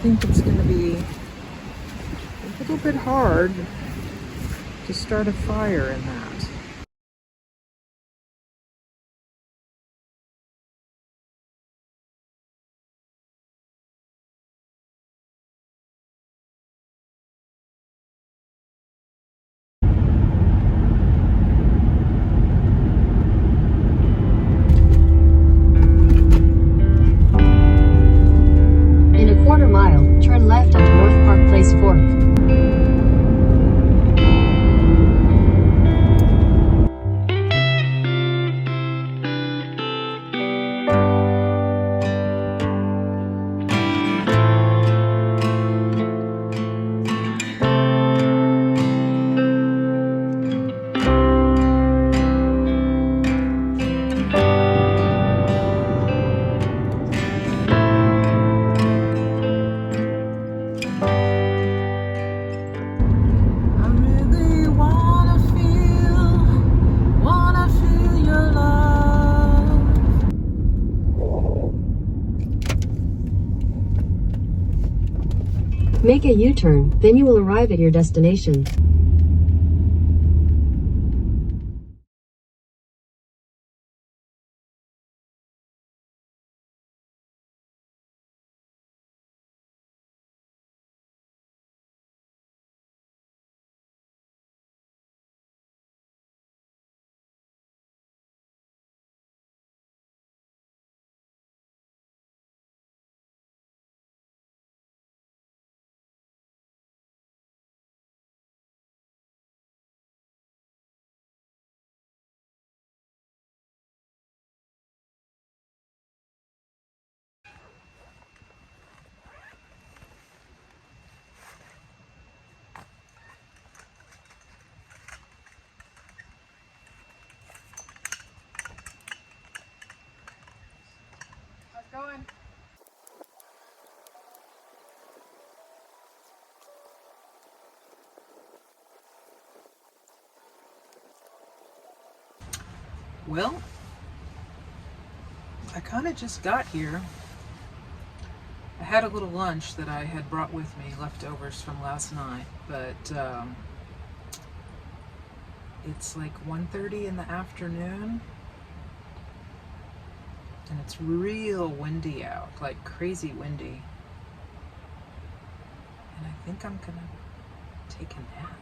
think it's going to be a little bit hard to start a fire in that. In a quarter mile, turn left onto North Park Place Fork. Make a U-turn, then you will arrive at your destination. Going. Well, I kind of just got here. I had a little lunch that I had brought with me, leftovers from last night, but it's like 1:30 in the afternoon. And it's real windy out, like crazy windy. And I think I'm gonna take a nap.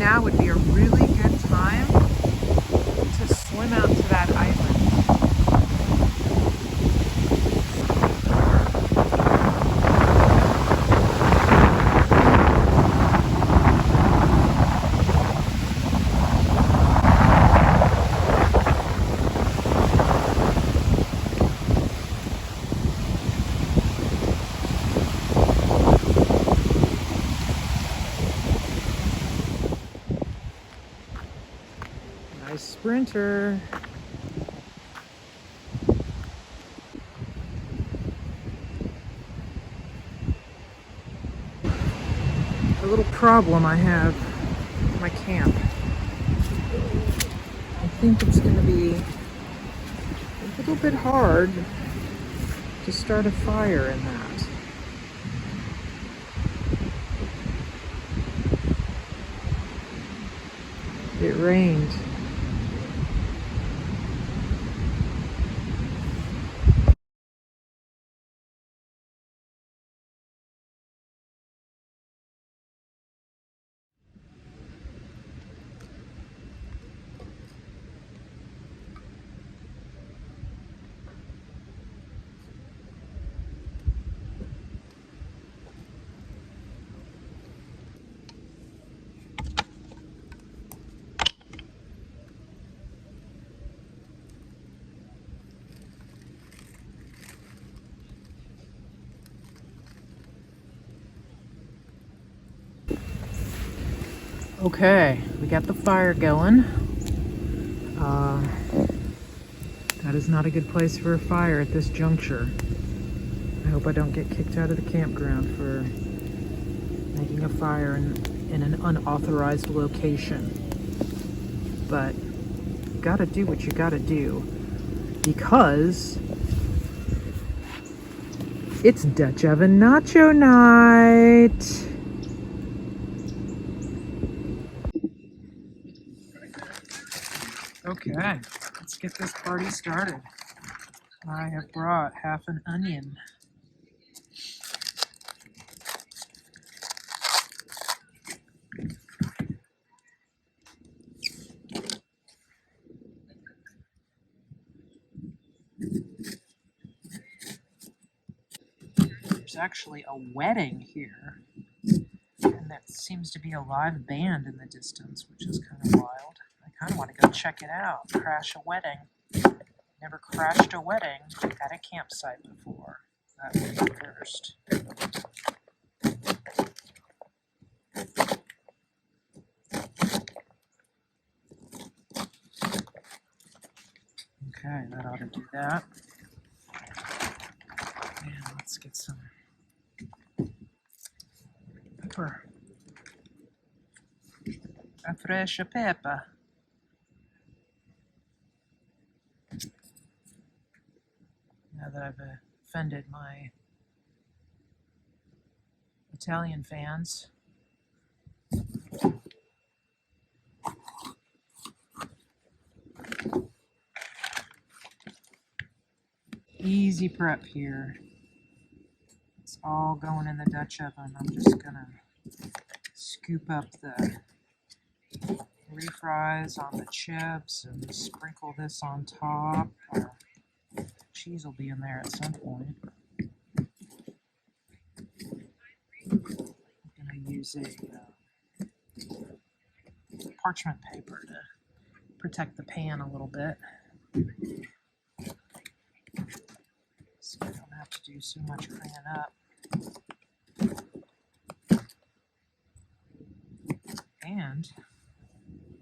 now would be a really good time My Sprinter. A little problem I have at my camp. I think it's going to be a little bit hard to start a fire in that. It rained. Okay, we got the fire going. That is not a good place for a fire at this juncture. I hope I don't get kicked out of the campground for making a fire in an unauthorized location. But you gotta do what you gotta do, because it's Dutch Oven Nacho night! Okay, let's get this party started. I have brought half an onion. There's actually a wedding here, and there seems to be a live band in the distance, which is kind of wild. I kind of want to go check it out. Crash a wedding. Never crashed a wedding at a campsite before. That would be first. Okay, that ought to do that. And let's get some pepper. A fresh pepper. Now that I've offended my Italian fans. Easy prep here. It's all going in the Dutch oven. I'm just gonna scoop up the refries on the chips and sprinkle this on top. Cheese will be in there at some point. I'm gonna use a parchment paper to protect the pan a little bit, so I don't have to do so much cleaning up. And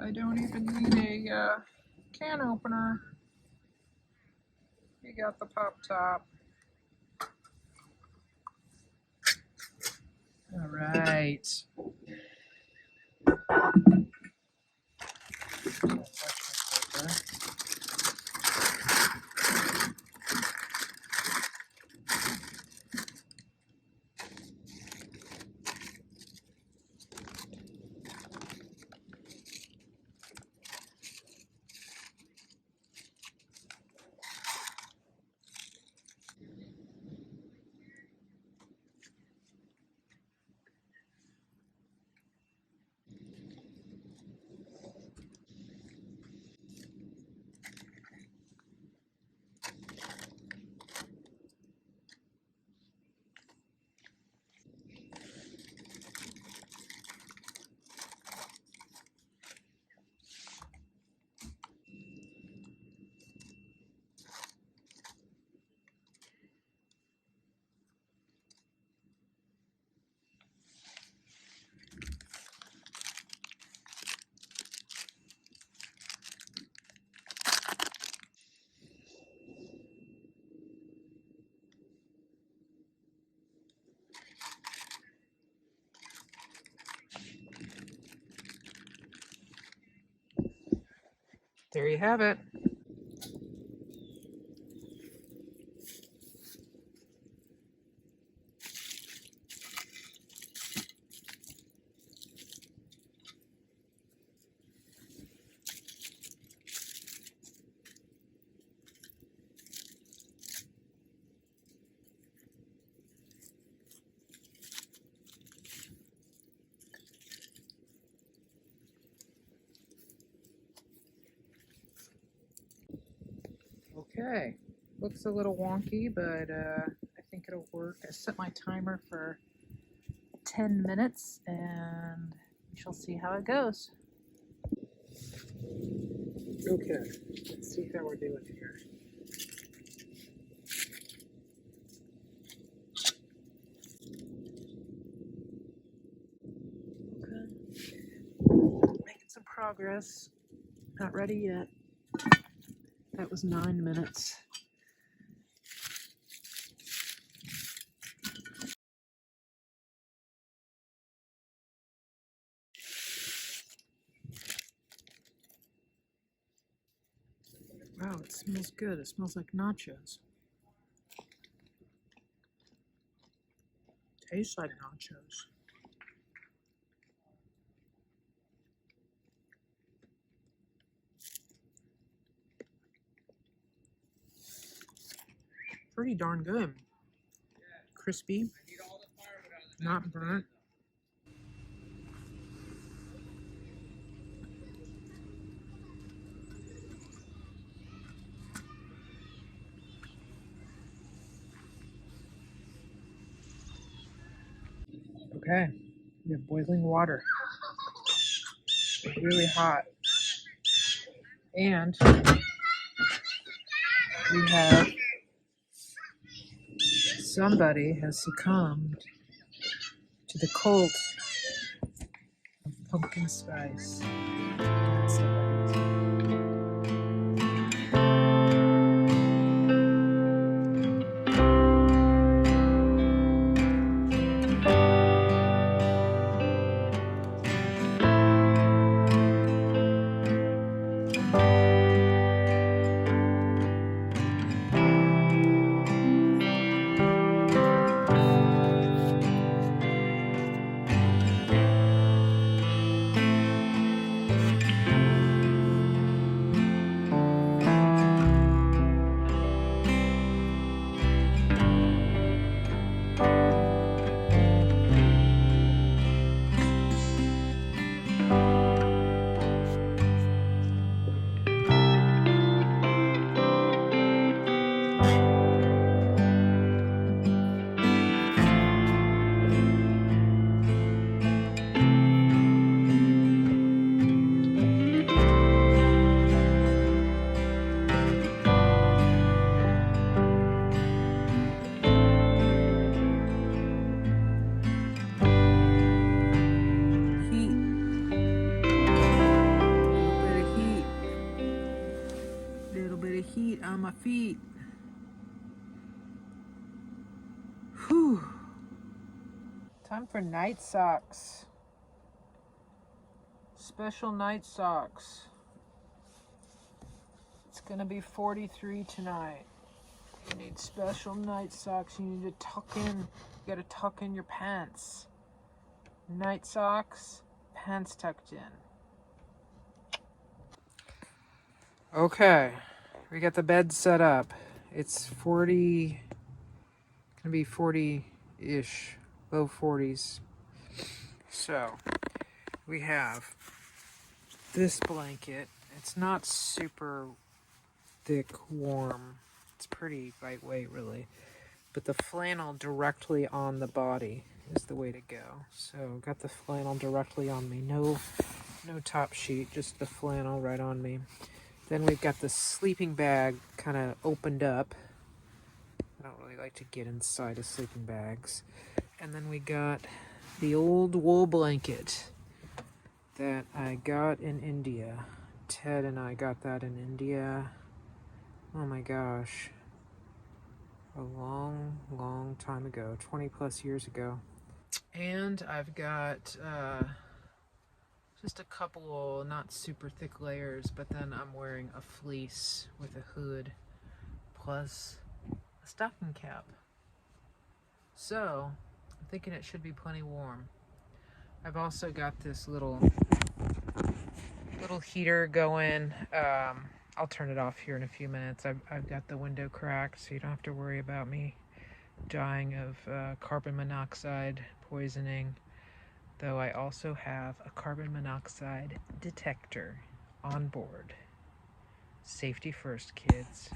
I don't even need a can opener. You got the pop top. All right. There you have it. Okay, looks a little wonky, but I think it'll work. I set my timer for 10 minutes and we shall see how it goes. Okay, let's see how we're doing here. Okay, making some progress. Not ready yet. That was 9 minutes. Wow, it smells good. It smells like nachos. Tastes like nachos. Pretty darn good. Crispy, not burnt. Okay, we have boiling water. Really hot. And we have somebody has succumbed to the cult of pumpkin spice. Heat on my feet. Whew. Time for night socks. Special night socks. It's gonna be 43 tonight. You need special night socks. You need to tuck in. You gotta tuck in your pants. Night socks, pants tucked in. Okay, we got the bed set up. It's 40, gonna be 40-ish, low 40s. So, we have this blanket. It's not super thick, warm. It's pretty lightweight, really. But the flannel directly on the body is the way to go. So, got the flannel directly on me. No top sheet, just the flannel right on me. Then we've got the sleeping bag kind of opened up. I don't really like to get inside of sleeping bags. And then we got the old wool blanket that I got in India. Ted and I got that in India. Oh my gosh. A long time ago. 20 plus years ago. And I've got Just a couple not super thick layers, but then I'm wearing a fleece with a hood plus a stocking cap. So I'm thinking it should be plenty warm. I've also got this little heater going. I'll turn it off here in a few minutes. I've got the window cracked, so you don't have to worry about me dying of carbon monoxide poisoning. Though I also have a carbon monoxide detector on board. Safety first, kids.